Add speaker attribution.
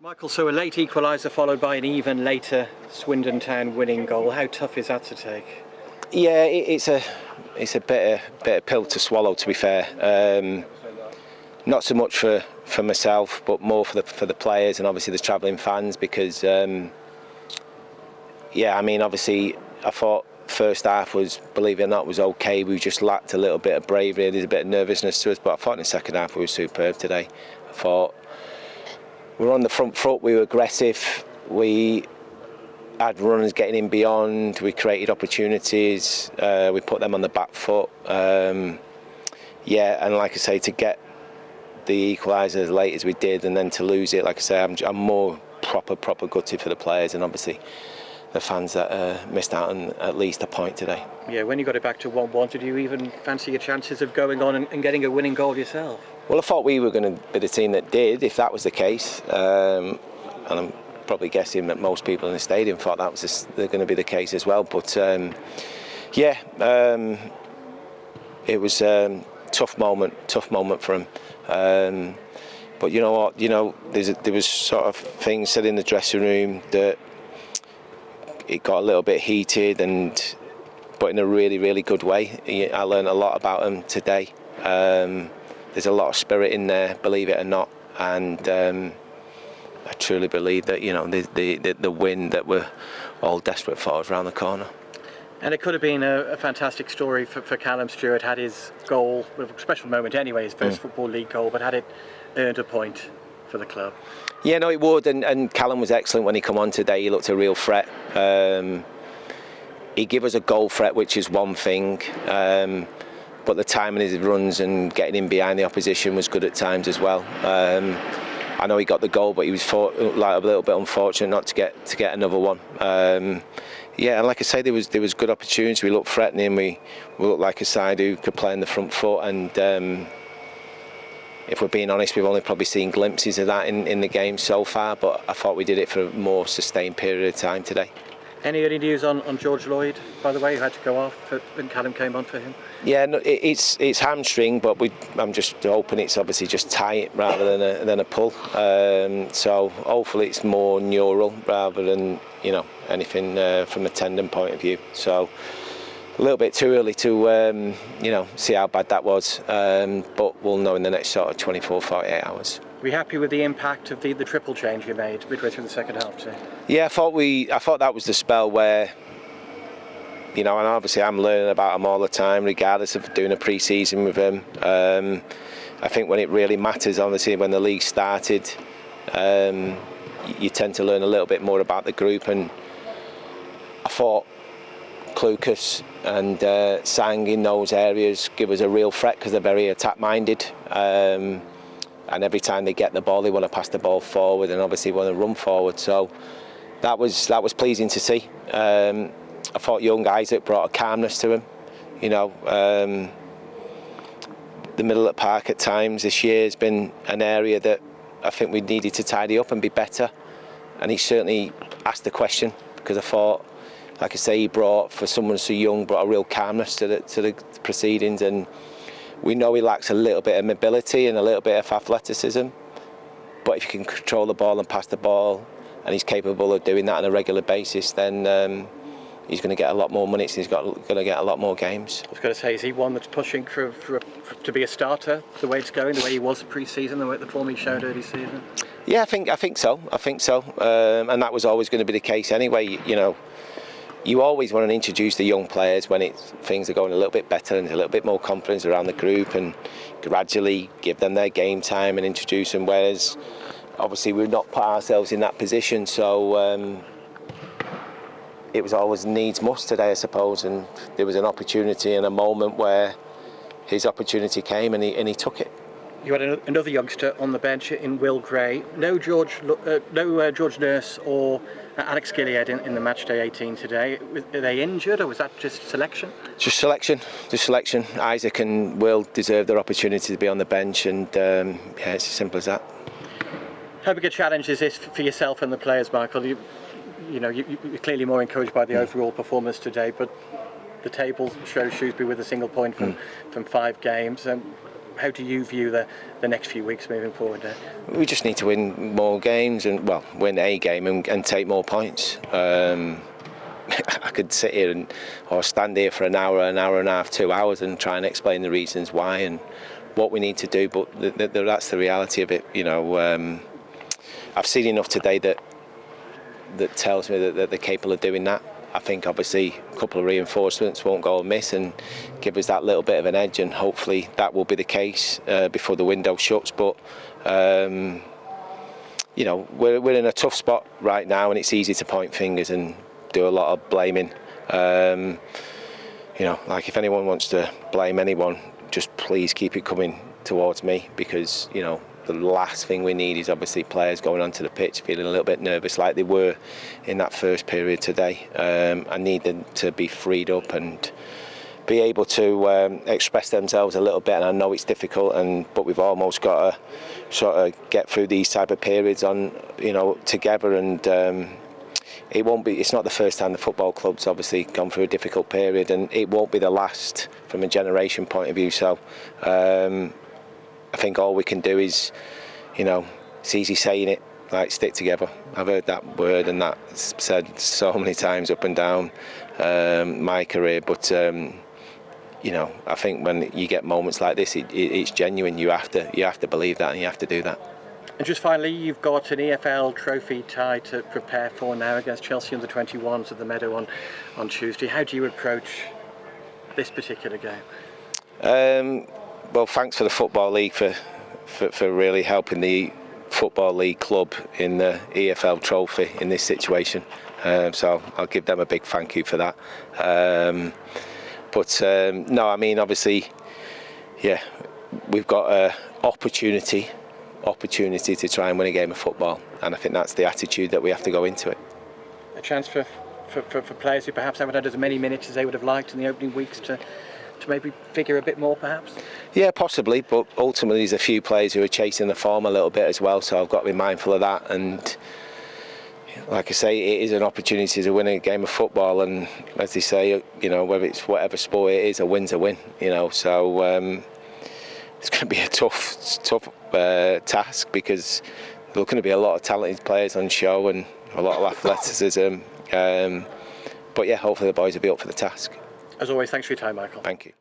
Speaker 1: Michael, so a late equaliser followed by an even later Swindon Town winning goal. How tough is that to take?
Speaker 2: Yeah, it's a bitter pill to swallow, to be fair. Not so much for myself, but more for the players and obviously the travelling fans, because yeah, I mean, obviously I thought first half was, believe it or not, was okay. We just lacked a little bit of bravery. There's a bit of nervousness to us, but I thought in the second half we were superb today. I thought we were on the front foot, we were aggressive, we had runners getting in beyond, we created opportunities, we put them on the back foot. Yeah, and like I say, to get the equaliser as late as we did and then to lose it, like I say, I'm more proper gutted for the players and obviously the fans that missed out on at least a point today. Yeah,
Speaker 1: when you got it back to 1-1, did you even fancy your chances of going on and getting a winning goal yourself?
Speaker 2: Well, I thought we were going to be the team that did, if that was the case. And I'm probably guessing that most people in the stadium thought that was going to be the case as well. But yeah, it was a tough moment for him. But you know what? You know, there was sort of things said in the dressing room that it got a little bit heated, but in a really good way. I learned a lot about him today. There's a lot of spirit in there, believe it or not, and I truly believe that, you know, the win that we're all desperate for is around the corner.
Speaker 1: And it could have been a fantastic story for Callum Stewart, had his goal, a special moment anyway, his first Football League goal, but had it earned a point for the club.
Speaker 2: Yeah, no, it would, and Callum was excellent when he come on today. He looked a real threat. He gave us a goal threat, which is one thing, but the timing of his runs and getting in behind the opposition was good at times as well. I know he got the goal, but he was a little bit unfortunate not to get another one. Yeah, and like I say, there was good opportunities. We looked threatening. We looked like a side who could play in the front foot, and if we're being honest, we've only probably seen glimpses of that in the game so far. But I thought we did it for a more sustained period of time today.
Speaker 1: Any early news on George Lloyd, by the way, who had to go off when Callum came on for him?
Speaker 2: Yeah, no, it's hamstring, but I'm just hoping it's obviously just tight rather than a pull. So hopefully it's more neural rather than, you know, anything from a tendon point of view. So a little bit too early to you know, see how bad that was, but we'll know in the next sort of 24-48 hours.
Speaker 1: Were you happy with the impact of the triple change you made midway through the second half too? Yeah,
Speaker 2: I thought that was the spell where, you know, and obviously I'm learning about him all the time, regardless of doing a pre-season with him. I think when it really matters, obviously, when the league started, you tend to learn a little bit more about the group, and I thought Clucas and Sang in those areas give us a real threat because they're very attack-minded. And every time they get the ball, they want to pass the ball forward and obviously want to run forward. So that was pleasing to see. I thought young Isaac brought a calmness to him. You know, the middle of the park at times this year has been an area that I think we needed to tidy up and be better. And he certainly asked the question, because I thought, like I say, he brought, for someone so young, brought a real calmness to the proceedings. And we know he lacks a little bit of mobility and a little bit of athleticism, but if you can control the ball and pass the ball, and he's capable of doing that on a regular basis, then he's going to get a lot more minutes. He's going to get a lot more games.
Speaker 1: I was going to say, is he one that's pushing to be a starter, the way it's going, the way he was pre-season, the form he showed early season?
Speaker 2: Yeah, I think so. And that was always going to be the case anyway. You know, you always want to introduce the young players when things are going a little bit better and a little bit more confidence around the group, and gradually give them their game time and introduce them, whereas obviously we've not put ourselves in that position. So it was always needs must today, I suppose, and there was an opportunity and a moment where his opportunity came and he took it.
Speaker 1: You had another youngster on the bench in Will Gray. No George Nurse or Alex Gilead in the matchday 18 today. Are they injured, or was that just selection?
Speaker 2: Just selection. Isaac and Will deserve their opportunity to be on the bench, and yeah, it's as simple as that.
Speaker 1: How big a challenge is this for yourself and the players, Michael? You know, you're clearly more encouraged by the overall performance today, but the table shows Shrewsbury with a single point from 5 games. how do you view the next few weeks moving forward there?
Speaker 2: We just need to win more games and, well, win a game and take more points. I could sit here or stand here for an hour and a half, 2 hours and try and explain the reasons why and what we need to do, but that's the reality of it. I've seen enough today that tells me that they're capable of doing that. I think obviously a couple of reinforcements won't go amiss and give us that little bit of an edge, and hopefully that will be the case before the window shuts. But we're in a tough spot right now, and it's easy to point fingers and do a lot of blaming. Like if anyone wants to blame anyone, just please keep it coming towards me, because the last thing we need is obviously players going onto the pitch feeling a little bit nervous like they were in that first period today. I need them to be freed up and be able to express themselves a little bit, and I know it's difficult, but we've almost got to sort of get through these type of periods together, and it's not the first time the football club's obviously gone through a difficult period, and it won't be the last from a generation point of view. So I think all we can do is, it's easy saying it, like stick together. I've heard that word and that said so many times up and down my career, but I think when you get moments like this, it's genuine. You have to believe that, and you have to do that.
Speaker 1: And just finally, you've got an EFL trophy tie to prepare for now against Chelsea under-21s at the Meadow on Tuesday. How do you approach this particular game?
Speaker 2: Well, thanks for the Football League for really helping the Football League club in the EFL trophy in this situation. So I'll give them a big thank you for that. No, I mean, obviously, yeah, we've got an opportunity to try and win a game of football, and I think that's the attitude that we have to go into it.
Speaker 1: A chance for players who perhaps haven't had as many minutes as they would have liked in the opening weeks to maybe figure a bit more, perhaps? Yeah,
Speaker 2: possibly, but ultimately there's a few players who are chasing the form a little bit as well, so I've got to be mindful of that. And like I say, it is an opportunity to win a game of football, and as they say, whether it's whatever sport it is, a win's a win. So it's going to be a tough task, because there's going to be a lot of talented players on show and a lot of athleticism. But yeah, hopefully the boys will be up for the task.
Speaker 1: As always, thanks for your time, Michael.
Speaker 2: Thank you.